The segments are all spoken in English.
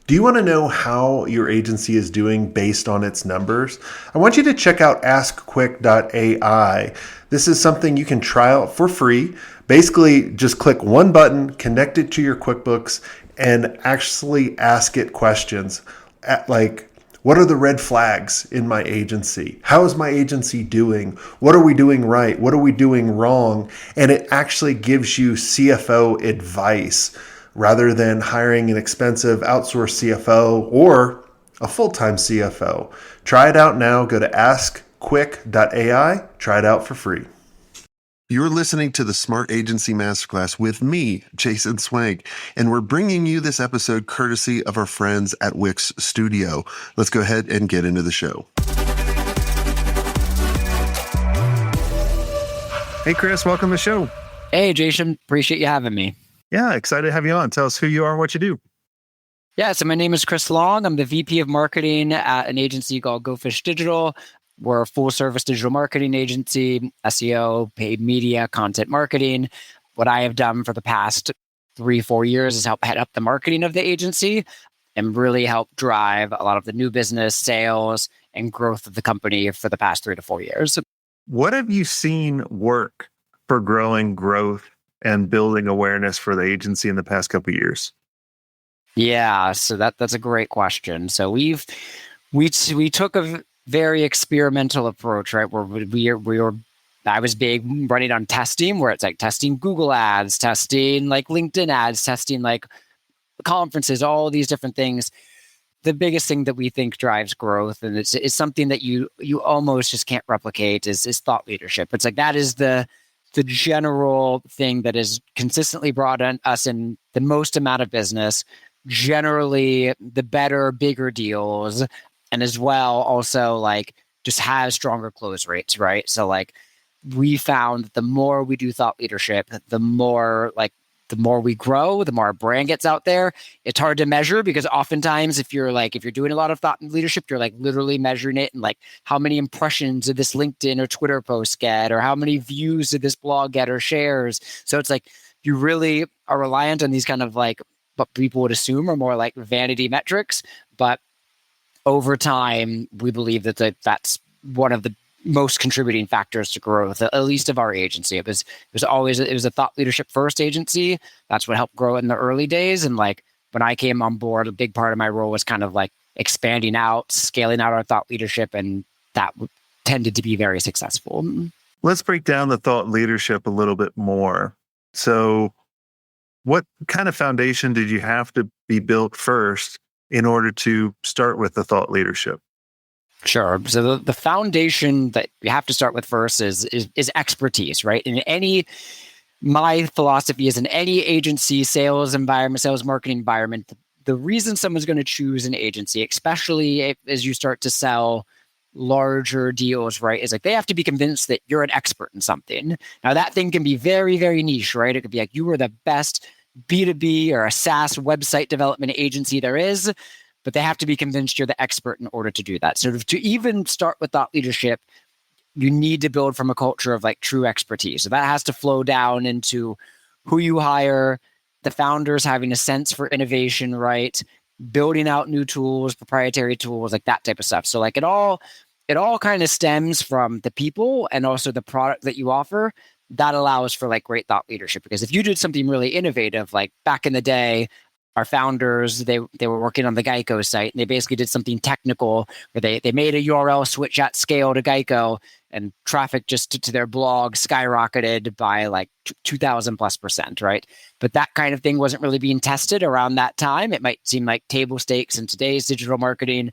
Do you want to know how your agency is doing based on its numbers? I want you to check out askquick.ai. This is something you can try out for free. Basically, just click one button, connect it to your QuickBooks, and actually ask it questions like, what are the red flags in my agency? How is my agency doing? What are we doing right? What are we doing wrong? And it actually gives you CFO advice rather than hiring an expensive outsourced CFO or a full-time CFO. Try it out now. Go to askquick.ai. Try it out for free. You're listening to the Smart Agency Masterclass with me, Jason Swank, and we're bringing you this episode courtesy of our friends at Wix Studio. Let's go ahead and get into the show. Hey, Chris, welcome to the show. Hey, Jason. Appreciate you having me. Yeah, excited to have you on. Tell us who you are and what you do. Yeah, so my name is Chris Long. I'm the VP of Marketing at an agency called Go Fish Digital. We're a full-service digital marketing agency, SEO, paid media, content marketing. What I have done for the past 3-4 years is help head up the marketing of the agency and really help drive a lot of the new business, sales, and growth of the company for the past 3 to 4 years. What have you seen work for growing growth and building awareness for the agency in the past couple of years? Yeah, so that's a great question. So we took a very experimental approach, right? Where I was big running on testing, where it's like testing Google ads, testing like LinkedIn ads, testing like conferences, all these different things. The biggest thing that we think drives growth, and it's something that you almost just can't replicate, is thought leadership. It's like that is the general thing that has consistently brought us in the most amount of business, generally the better, bigger deals, and as well also like just has stronger close rates, right? So like we found that the more we do thought leadership, the more we grow, the more our brand gets out there. It's hard to measure because oftentimes if you're doing a lot of thought leadership, you're like literally measuring it and like how many impressions did this LinkedIn or Twitter post get, or how many views did this blog get or shares. So it's like you really are reliant on these kind of like what people would assume are more like vanity metrics. But over time, we believe that that's one of the most contributing factors to growth, at least of our agency. It was a thought leadership first agency. That's what helped grow it in the early days. And like when I came on board, a big part of my role was kind of like expanding out, scaling out our thought leadership, and that tended to be very successful. Let's break down the thought leadership a little bit more. So what kind of foundation did you have to be built first in order to start with the thought leadership? Sure. So the foundation that you have to start with first is expertise, right? My philosophy is in any agency, sales environment, sales marketing environment, the reason someone's going to choose an agency, especially as you start to sell larger deals, right, is like they have to be convinced that you're an expert in something. Now that thing can be very, very niche, right? It could be like you are the best B2B or a SaaS website development agency there is, but they have to be convinced you're the expert in order to do that. So to even start with thought leadership, you need to build from a culture of like true expertise. So that has to flow down into who you hire, the founders having a sense for innovation, right? Building out new tools, proprietary tools, like that type of stuff. So like it all kind of stems from the people and also the product that you offer. That allows for like great thought leadership, because if you did something really innovative, like back in the day, our founders, they were working on the Geico site, and they basically did something technical where they made a URL switch at scale to Geico, and traffic just to their blog skyrocketed by like 2,000+%, right? But that kind of thing wasn't really being tested around that time. It might seem like table stakes in today's digital marketing.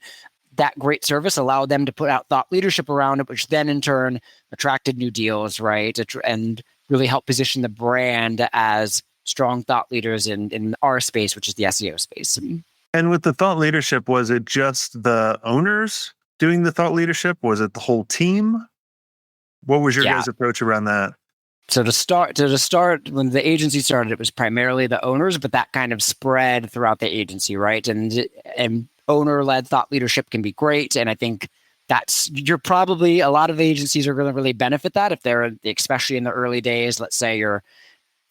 That great service allowed them to put out thought leadership around it, which then in turn attracted new deals, right? And really helped position the brand as strong thought leaders in our space, which is the SEO space. And with the thought leadership, was it just the owners doing the thought leadership? Was it the whole team? What was your guys' approach around that? So to start, when the agency started, it was primarily the owners, but that kind of spread throughout the agency, right? And owner-led thought leadership can be great. And I think you're probably, a lot of agencies are going to really benefit that if they're, especially in the early days, let's say you're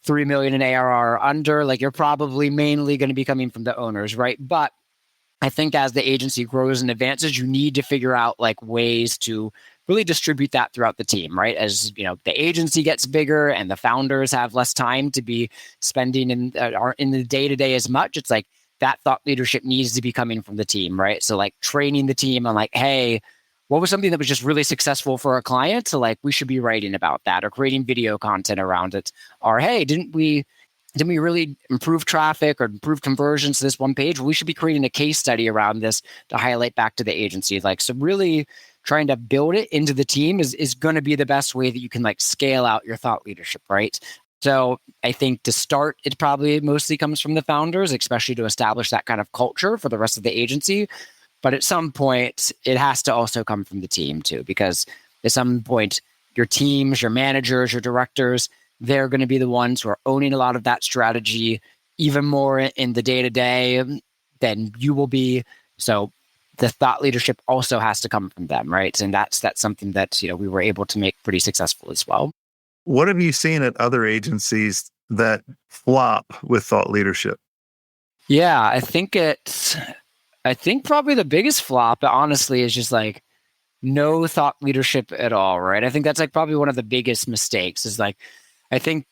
3 million in ARR or under, like you're probably mainly going to be coming from the owners, right? But I think as the agency grows and advances, you need to figure out like ways to really distribute that throughout the team, right? As you know, the agency gets bigger and the founders have less time to be spending in the day to day as much. It's like that thought leadership needs to be coming from the team, right? So like training the team on like, hey, what was something that was just really successful for a client? So like we should be writing about that or creating video content around it. Or hey, didn't we really improve traffic or improve conversions to this one page? We should be creating a case study around this to highlight back to the agency. Like, so really trying to build it into the team is going to be the best way that you can like scale out your thought leadership, right? So I think to start, it probably mostly comes from the founders, especially to establish that kind of culture for the rest of the agency. But at some point, it has to also come from the team too, because at some point, your teams, your managers, your directors, they're going to be the ones who are owning a lot of that strategy even more in the day to day than you will be. So the thought leadership also has to come from them, right? And that's something that we were able to make pretty successful as well. What have you seen at other agencies that flop with thought leadership? Yeah, I think probably the biggest flop, honestly, is just like no thought leadership at all, right? I think that's like probably one of the biggest mistakes is like, I think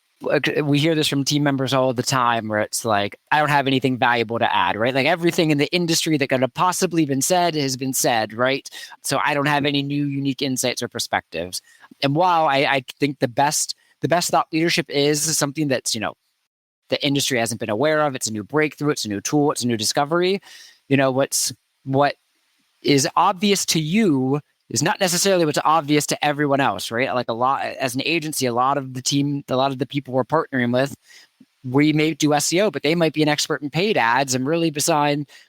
we hear this from team members all the time where it's like, I don't have anything valuable to add, right? Like everything in the industry that could have possibly been said has been said, right? So I don't have any new unique insights or perspectives. And while I think the best thought leadership is something that's, the industry hasn't been aware of, it's a new breakthrough, it's a new tool, it's a new discovery. What is obvious to you is not necessarily what's obvious to everyone else, right? Like as an agency, a lot of the people we're partnering with, we may do SEO, but they might be an expert in paid ads, and really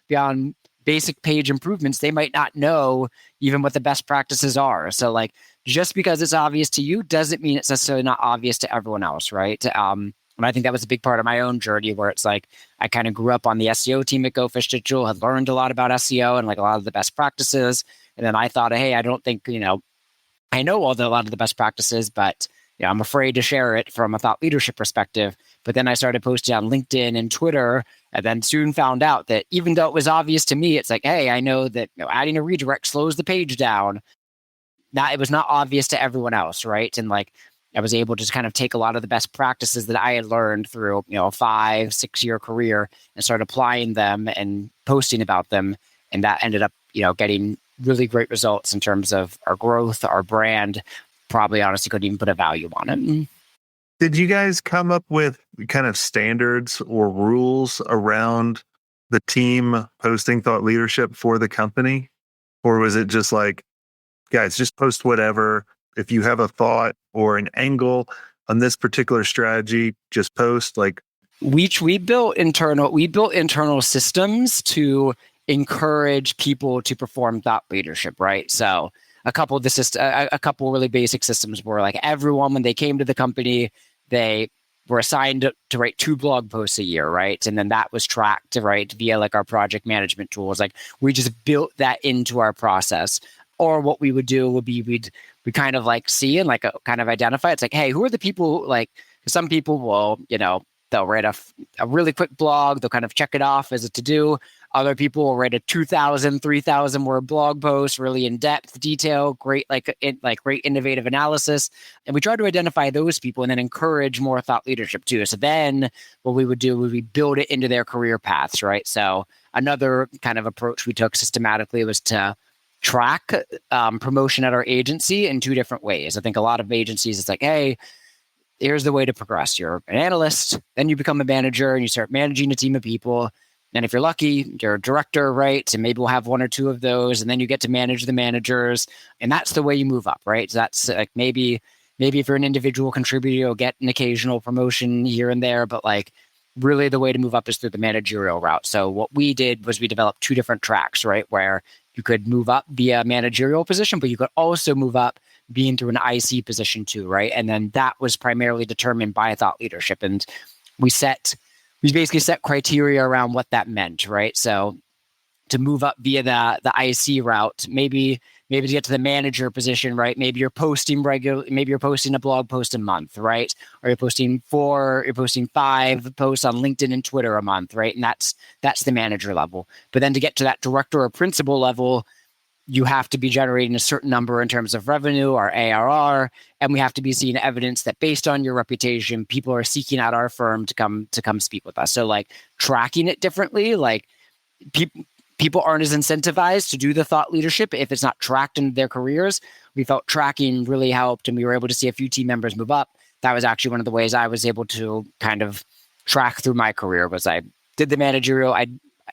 beyond basic page improvements, they might not know even what the best practices are. So like, just because it's obvious to you doesn't mean it's necessarily not obvious to everyone else, right? And I think that was a big part of my own journey where it's like, I kind of grew up on the SEO team at Go Fish Digital, had learned a lot about SEO and like a lot of the best practices. And then I thought, hey, I don't think, I know a lot of the best practices, but I'm afraid to share it from a thought leadership perspective. But then I started posting on LinkedIn and Twitter, and then soon found out that even though it was obvious to me, it's like, hey, I know that adding a redirect slows the page down. Now it was not obvious to everyone else, right? And like I was able to just kind of take a lot of the best practices that I had learned through a 5-6 year career and start applying them and posting about them, and that ended up getting really great results in terms of our growth, our brand. Probably honestly couldn't even put a value on it. Did you guys come up with kind of standards or rules around the team posting thought leadership for the company? Or was it just like, guys, just post whatever. If you have a thought or an angle on this particular strategy, just post. Like we built internal systems to encourage people to perform thought leadership, right? So a couple really basic systems were like everyone, when they came to the company, they were assigned to write 2 blog posts a year, right? And then that was tracked, right, via like our project management tools. Like we just built that into our process. Or what we would do would be we kind of like see and like kind of identify. It's like, hey, who are the people? Like some people will, they'll write a really quick blog. They'll kind of check it off as a to do. Other people will write a 2,000, 3,000 word blog post, really in depth, detail, great great innovative analysis. And we try to identify those people and then encourage more thought leadership too. So then what we would do would we build it into their career paths, right? So another kind of approach we took systematically was to track promotion at our agency in 2 different ways. I think a lot of agencies, it's like, hey, here's the way to progress. You're an analyst, then you become a manager and you start managing a team of people. And if you're lucky, you're a director, right? And maybe we'll have 1 or 2 of those. And then you get to manage the managers. And that's the way you move up, right? So that's like maybe if you're an individual contributor, you'll get an occasional promotion here and there. But like really the way to move up is through the managerial route. So what we did was we developed 2 different tracks, right? Where you could move up via managerial position, but you could also move up being through an IC position too, right? And then that was primarily determined by thought leadership. And we basically set criteria around what that meant, right? So to move up via the IC route, maybe maybe to get to the manager position, right? Maybe you're posting maybe you're posting a blog post a month, right? Or you're posting 5 posts on LinkedIn and Twitter a month, right? And that's the manager level. But then to get to that director or principal level, you have to be generating a certain number in terms of revenue or ARR, and we have to be seeing evidence that based on your reputation, people are seeking out our firm to come speak with us. So like tracking it differently, like people aren't as incentivized to do the thought leadership if it's not tracked in their careers. We felt tracking really helped, and we were able to see a few team members move up. That was actually one of the ways I was able to kind of track through my career. Was I did the managerial,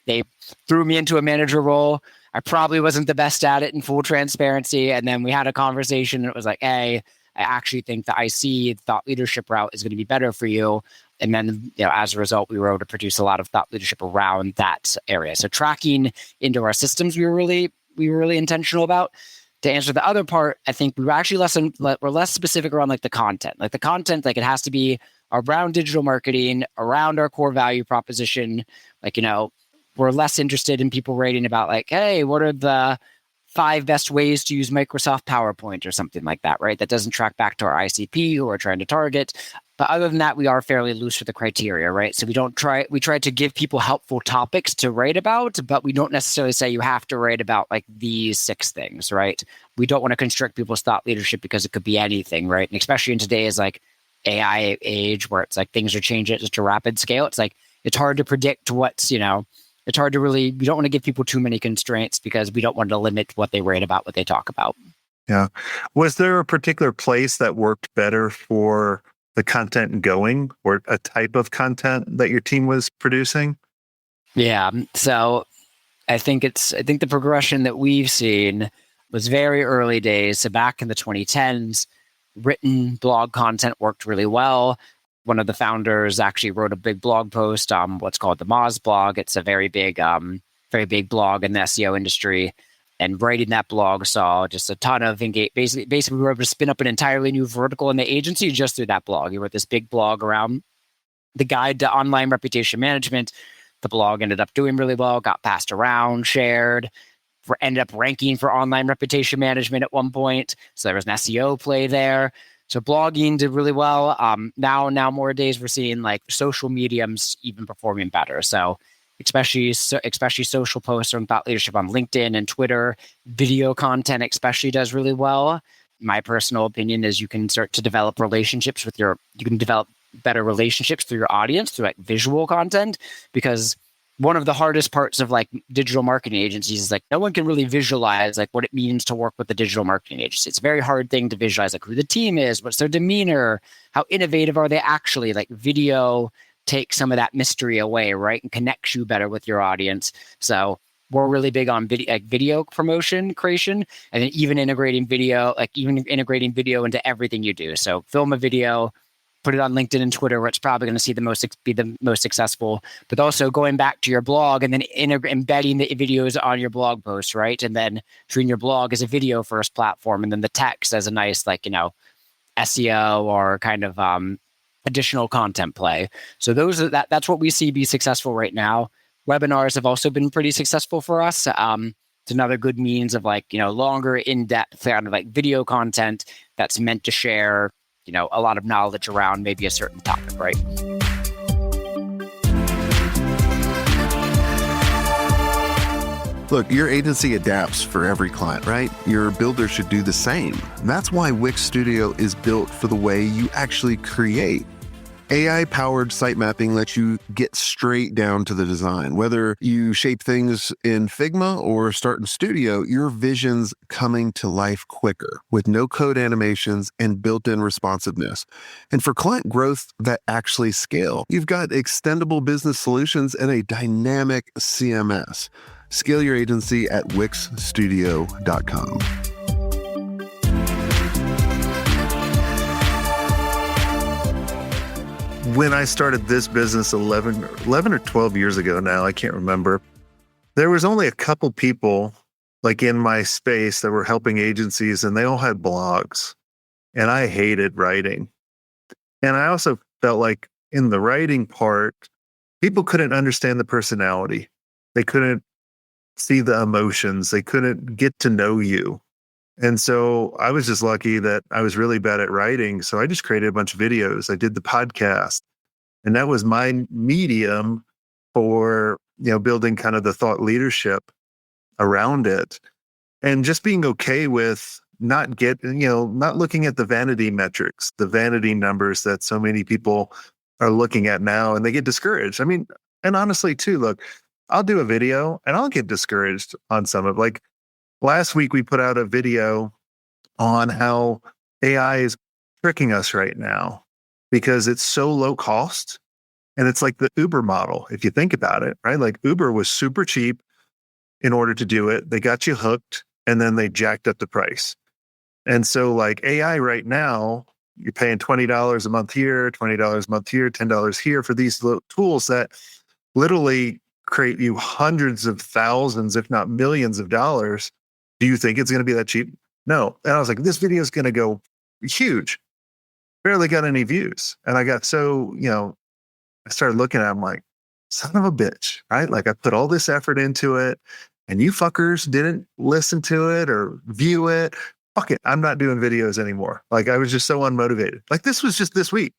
they threw me into a manager role. I probably wasn't the best at it in full transparency. And then we had a conversation and it was like, hey, I actually think the IC thought leadership route is going to be better for you. And then, as a result, we were able to produce a lot of thought leadership around that area. So tracking into our systems, we were really intentional about. To answer the other part, I think we were actually less specific around like the content. Like the content, like it has to be around digital marketing, around our core value proposition. Like, we're less interested in people writing about like, hey, what are the 5 best ways to use Microsoft PowerPoint or something like that, right? That doesn't track back to our ICP who we're trying to target. But other than that, we are fairly loose with the criteria, right? So we try to give people helpful topics to write about, but we don't necessarily say you have to write about like these 6 things, right? We don't want to constrict people's thought leadership because it could be anything, right? And especially in today's like AI age where it's like things are changing at such a rapid scale. It's like, it's hard to predict it's hard to we don't want to give people too many constraints because we don't want to limit what they write about, what they talk about. Yeah. Was there a particular place that worked better for the content going, or a type of content that your team was producing? Yeah. So I think the progression that we've seen was very early days. So back in the 2010s, written blog content worked really well. One of the founders actually wrote a big blog post on what's called the Moz blog. It's a very big blog in the SEO industry. And writing that blog saw just a ton of engagement. Basically, we were able to spin up an entirely new vertical in the agency just through that blog. He wrote this big blog around the guide to online reputation management. The blog ended up doing really well, got passed around, shared, ended up ranking for online reputation management at one point. So there was an SEO play there. So blogging did really well. Now more days we're seeing like social mediums even performing better. So especially social posts and thought leadership on LinkedIn and Twitter, video content especially does really well. My personal opinion is you can start to develop relationships you can develop better relationships through your audience through like visual content, because one of the hardest parts of like digital marketing agencies is like no one can really visualize like what it means to work with a digital marketing agency. It's a very hard thing to visualize like who the team is, what's their demeanor, how innovative are they actually. Like video takes some of that mystery away, right? And connects you better with your audience. So we're really big on video promotion creation, and then even integrating video into everything you do. So film a video, put it on LinkedIn and Twitter, where it's probably going to be the most successful, but also going back to your blog and then embedding the videos on your blog posts, right? And then treating your blog as a video first platform, and then the text as a nice, SEO or kind of additional content play. So that's what we see be successful right now. Webinars have also been pretty successful for us. It's another good means of longer, in-depth kind of like video content that's meant to share a lot of knowledge around maybe a certain topic, right? Look, your agency adapts for every client, right? Your builder should do the same. That's why Wix Studio is built for the way you actually create. AI-powered site mapping lets you get straight down to the design. Whether you shape things in Figma or start in Studio, your vision's coming to life quicker with no-code animations and built-in responsiveness. And for client growth that actually scale, you've got extendable business solutions and a dynamic CMS. Scale your agency at wixstudio.com. When I started this business 11 or 12 years ago now, I can't remember, there was only a couple people like in my space that were helping agencies, and they all had blogs. And I hated writing. And I also felt like in the writing part, people couldn't understand the personality. They couldn't see the emotions. They couldn't get to know you. And so I was just lucky that I was really bad at writing. So I just created a bunch of videos. I did the podcast, and that was my medium for, building kind of the thought leadership around it, and just being okay with not looking at the vanity metrics, the vanity numbers that so many people are looking at now, and they get discouraged. I mean, and honestly too, look, I'll do a video and I'll get discouraged on some of, like, last week we put out a video on how AI is tricking us right now because it's so low cost, and it's like the Uber model if you think about it, right? Like, Uber was super cheap in order to do it. They got you hooked, and then they jacked up the price. And so, like, AI right now, you're paying $20 a month here, $20 a month here, $10 here for these tools that literally create you hundreds of thousands, if not millions of dollars. Do you think it's going to be that cheap? No. And I was like, this video is going to go huge. Barely got any views. And I got so, I started looking at it, I'm like, son of a bitch, right? Like, I put all this effort into it, and you fuckers didn't listen to it or view it. Fuck it. I'm not doing videos anymore. Like, I was just so unmotivated. Like, this was just this week.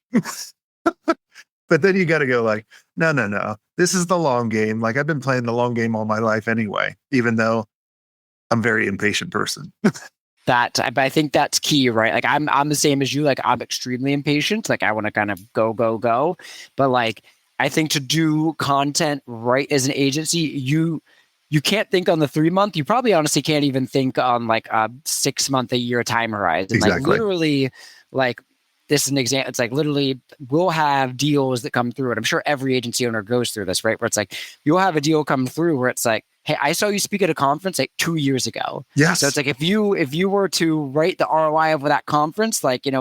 But then you got to go like, no. This is the long game. Like, I've been playing the long game all my life anyway, even though I'm a very impatient person. But I think that's key, right? Like, I'm the same as you. Like, I'm extremely impatient. Like, I want to kind of go. But like, I think to do content right as an agency, you can't think on the 3-month. You probably honestly can't even think on like a 6-month, a year time horizon. Exactly. Like, literally, like, this is an example. It's like, literally, we'll have deals that come through, and I'm sure every agency owner goes through this, right? Where it's like, you'll have a deal come through where it's like, hey, I saw you speak at a conference like 2 years ago. Yes. So it's like, if you were to write the ROI of that conference, like, in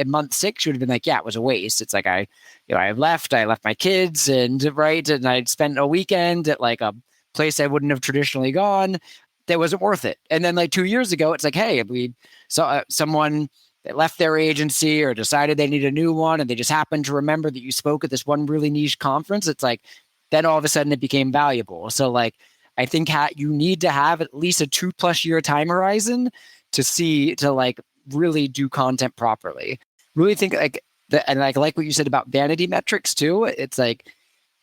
month 6, you would have been like, yeah, it was a waste. It's like, I left my kids and I'd spent a weekend at like a place I wouldn't have traditionally gone. That wasn't worth it. And then like 2 years ago, it's like, hey, we saw someone that left their agency or decided they need a new one, and they just happened to remember that you spoke at this one really niche conference. It's like, then all of a sudden it became valuable. So like, I think you need to have at least a 2+ year time horizon to like really do content properly. Really think like that, and like what you said about vanity metrics too. It's like,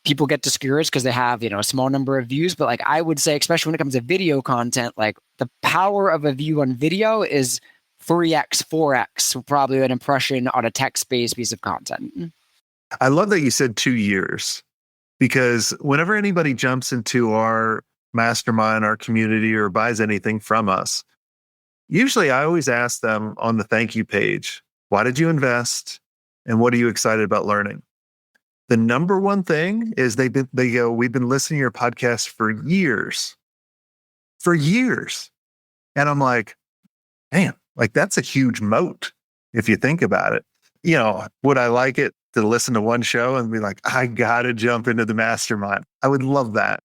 people get discouraged because they have, a small number of views. But like, I would say, especially when it comes to video content, like, the power of a view on video is 3x, 4x, probably an impression on a text-based piece of content. I love that you said 2 years, because whenever anybody jumps into our mastermind, our community, or buys anything from us, usually I always ask them on the thank you page, why did you invest? And what are you excited about learning? The number one thing is they go, we've been listening to your podcast for years. And I'm like, man, like, that's a huge moat if you think about it. Would I like it to listen to one show and be like, I got to jump into the mastermind? I would love that.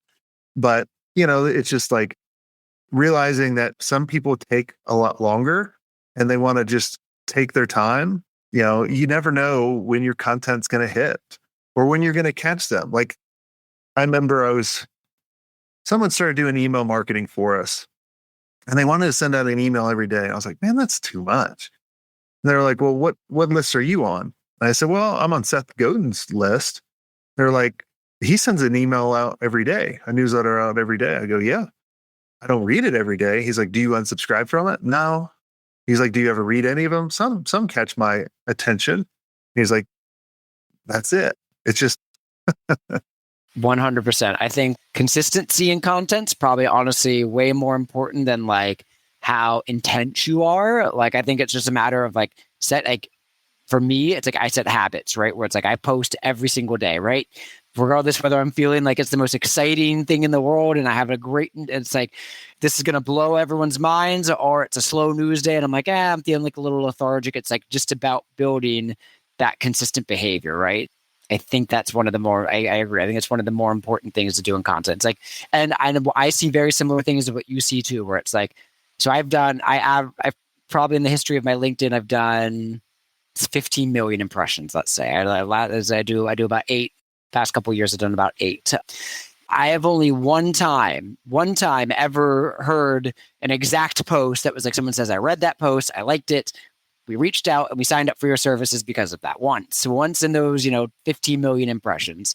But, it's just like realizing that some people take a lot longer and they want to just take their time. You never know when your content's going to hit or when you're going to catch them. Like, I remember someone started doing email marketing for us, and they wanted to send out an email every day. I was like, man, that's too much. And they're like, well, what list are you on? And I said, well, I'm on Seth Godin's list. They're like, he sends an email out every day, a newsletter out every day. I go, yeah, I don't read it every day. He's like, do you unsubscribe from it? No. He's like, do you ever read any of them? Some catch my attention. He's like, that's it. It's just 100%. I think consistency in content's probably honestly way more important than like how intense you are. Like, I think it's just a matter of like for me, it's like I set habits, right? Where it's like I post every single day, right? Regardless whether I'm feeling like it's the most exciting thing in the world and I have it's like, this is going to blow everyone's minds, or it's a slow news day and I'm like, I'm feeling like a little lethargic. It's like just about building that consistent behavior, right? I think that's one of the more, I agree. I think it's one of the more important things to do in content. It's like, and I see very similar things to what you see too, where it's like, so I've probably in the history of my LinkedIn, I've done 15 million impressions, let's say. I do about 8. Past couple of years, I've done about 8. I have only one time ever heard an exact post that was like someone says, I read that post, I liked it. We reached out and we signed up for your services because of that once in those, 15 million impressions.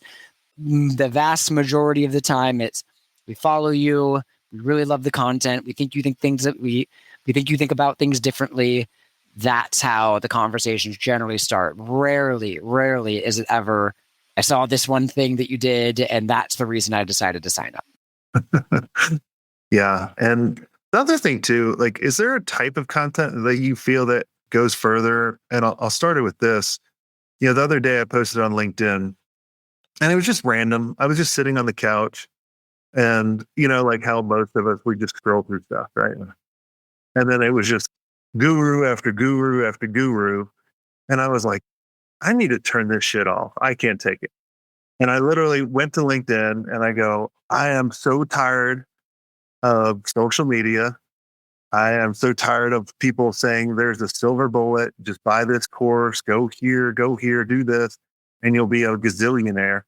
The vast majority of the time it's we follow you, we really love the content, we think you think things that we think you think about things differently. That's how the conversations generally start. Rarely is it ever I saw this one thing that you did and that's the reason I decided to sign up. Yeah. And the other thing too, like, is there a type of content that you feel that goes further? And I'll start it with this. The other day I posted on LinkedIn and it was just random. I was just sitting on the couch and, like how most of us, we just scroll through stuff, right? And then it was just guru after guru after guru. And I was like, I need to turn this shit off. I can't take it. And I literally went to LinkedIn and I go, I am so tired of social media. I am so tired of people saying there's a silver bullet, just buy this course, go here, do this, and you'll be a gazillionaire.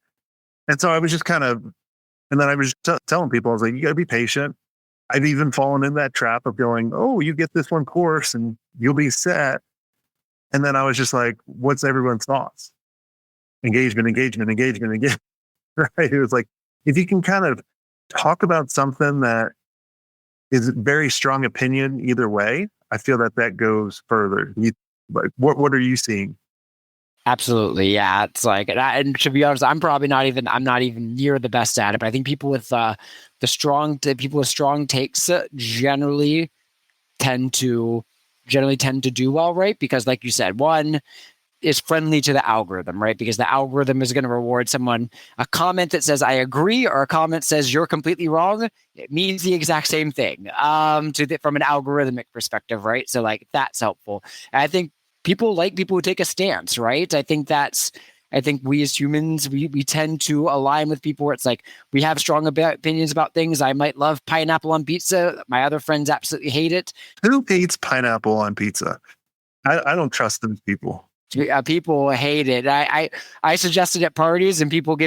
And so I was just and then I was telling people, I was like, you got to be patient. I've even fallen in that trap of going, oh, you get this one course and you'll be set. And then I was just like, what's everyone's thoughts? Engagement. Right. It was like, if you can kind of talk about something that is very strong opinion either way, I feel that goes further. What are you seeing? Absolutely, yeah. It's like, and to be honest, I'm not even near the best at it. But I think people with people with strong takes generally tend to do well, right? Because, like you said, one is friendly to the algorithm, right? Because the algorithm is going to reward someone. A comment that says I agree or a comment says you're completely wrong, it means the exact same thing. From an algorithmic perspective, right? So like that's helpful. And I think people like people who take a stance, right? I think we as humans, we tend to align with people where it's like we have strong opinions about things. I might love pineapple on pizza. My other friends absolutely hate it. Who hates pineapple on pizza? I don't trust those people. People hate it. I suggested at parties, and people look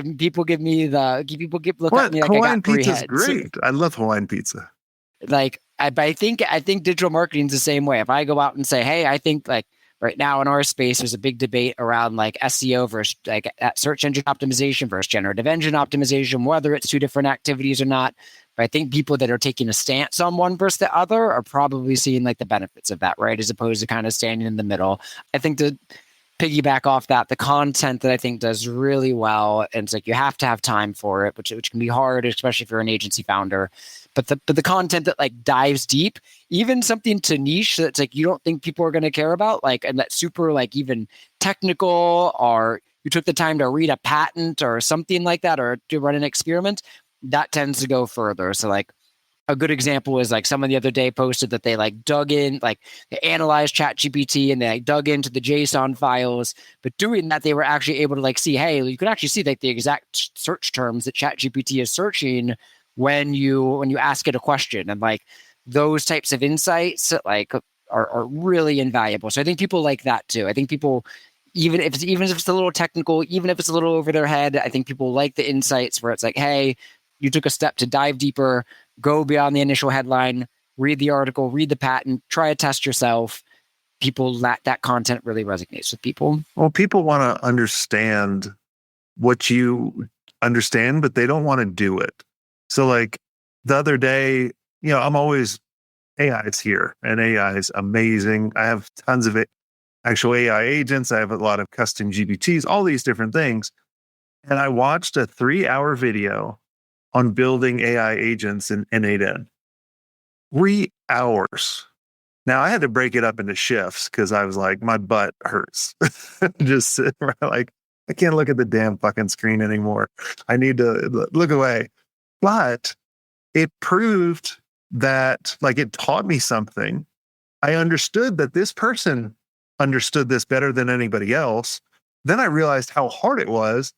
at me like Hawaiian I got three pizza is heads. great. I love Hawaiian pizza. Like, I think digital marketing is the same way. If I go out and say, hey, I think like right now in our space, there's a big debate around like SEO versus like search engine optimization versus generative engine optimization, whether it's two different activities or not. But I think people that are taking a stance on one versus the other are probably seeing like the benefits of that, right? As opposed to kind of standing in the middle. I think the piggyback off that, the content that I think does really well, and it's like you have to have time for it, which can be hard, especially if you're an agency founder. But the content that like dives deep, even something to niche that's like you don't think people are going to care about, like, and that's super like even technical, or you took the time to read a patent or something like that, or to run an experiment, that tends to go further. So like a good example is like someone the other day posted that they like dug in, like they analyzed ChatGPT and they like dug into the JSON files. But doing that, they were actually able to like see, hey, you can actually see like the exact search terms that ChatGPT is searching when you ask it a question, and like those types of insights like are really invaluable. So I think people like that too. I think people, even if it's a little technical, even if it's a little over their head, I think people like the insights where it's like, hey, you took a step to dive deeper, go beyond the initial headline, read the article, read the patent, try a test yourself. That content really resonates with people. Well, people want to understand what you understand, but they don't want to do it. So like the other day, I'm always, AI is here and AI is amazing. I have tons of actual AI agents. I have a lot of custom GPTs, all these different things. And I watched a 3-hour video on building AI agents in N8N. 3 hours. Now I had to break it up into shifts because I was like, my butt hurts. Just sit there, like, I can't look at the damn fucking screen anymore. I need to look away. But it proved that, like, it taught me something. I understood that this person understood this better than anybody else. Then I realized how hard it was.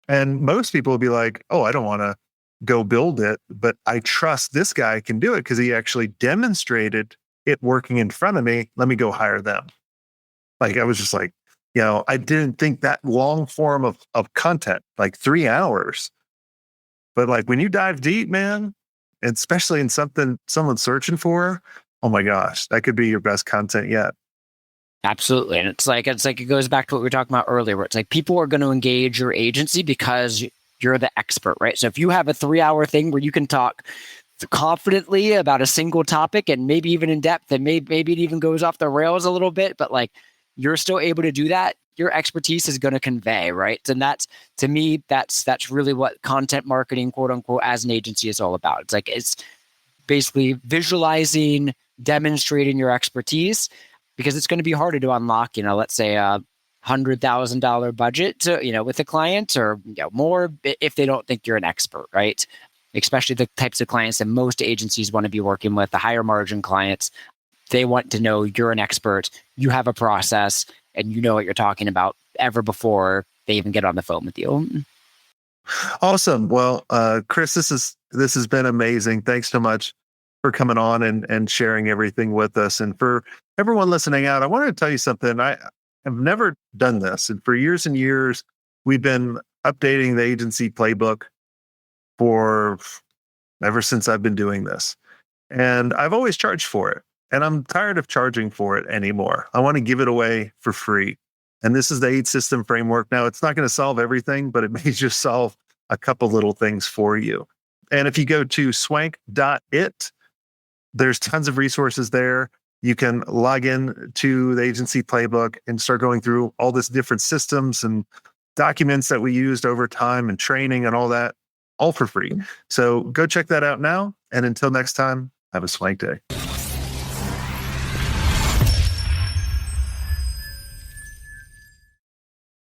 And most people will be like, oh, I don't want to go build it, but I trust this guy can do it because he actually demonstrated it working in front of me. Let me go hire them. Like, I was just like, I didn't think that long form of content, like 3 hours, But like when you dive deep, man, especially in something someone's searching for, oh my gosh, that could be your best content yet. Absolutely. And it's like it goes back to what we were talking about earlier, where it's like people are going to engage your agency because you're the expert, right? So if you have a 3-hour thing where you can talk confidently about a single topic and maybe even in depth, and maybe it even goes off the rails a little bit, but like you're still able to do that, your expertise is going to convey, right? And that's, to me, that's really what content marketing, quote unquote, as an agency is all about. It's basically visualizing, demonstrating your expertise, because it's going to be harder to unlock, let's say a $100,000 budget to, with a client, or more, if they don't think you're an expert, right? Especially the types of clients that most agencies want to be working with, the higher margin clients. They want to know you're an expert, you have a process, and you know what you're talking about ever before they even get on the phone with you. Awesome. Well, Chris, this has been amazing. Thanks so much for coming on and sharing everything with us. And for everyone listening out, I wanted to tell you something. I have never done this. And for years and years, we've been updating the agency playbook for ever since I've been doing this. And I've always charged for it. And I'm tired of charging for it anymore. I want to give it away for free. And this is the 8-system framework. Now, it's not going to solve everything, but it may just solve a couple little things for you. And if you go to swank.it, there's tons of resources there. You can log in to the agency playbook and start going through all this different systems and documents that we used over time and training and all that, all for free. So go check that out now. And until next time, have a swank day.